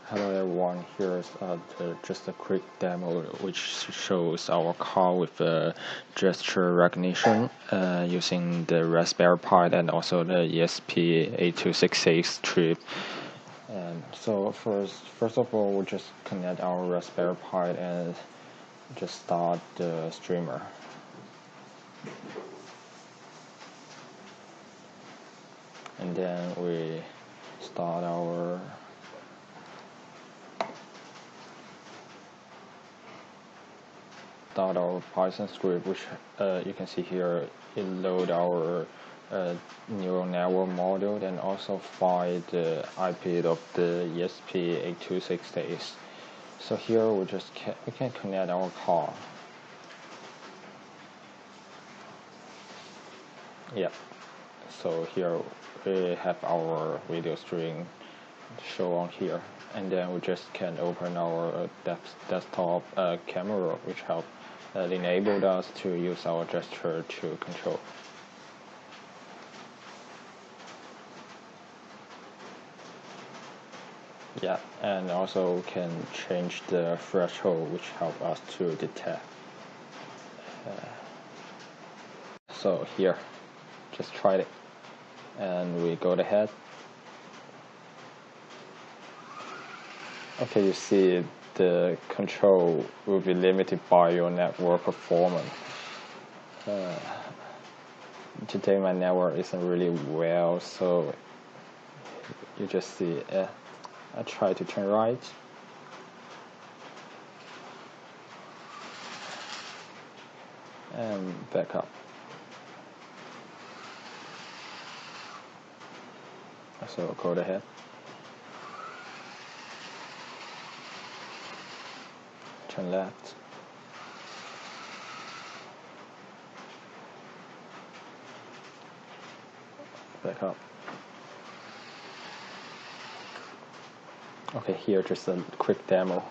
Hello everyone, here's just a quick demo which shows our car with gesture recognition using the Raspberry Pi and also the ESP8266 chip. And so first of all, we'll just connect our Raspberry Pi and just start the streamer. And then we start our Python script, which you can see here. It load our neural network model and also find the IP of the ESP8266. So here we can connect our car. Yeah. So here we have our video stream show on here, and then we just can open our desktop camera, which enabled us to use our gesture to control. Yeah, and also can change the threshold, which help us to detect. So here, just try it, and we go ahead. Okay, you see the control will be limited by your network performance. Today my network isn't really well, so you just see I try to turn right. And back up. So go ahead. Turn left. Back up. Okay, here just a quick demo.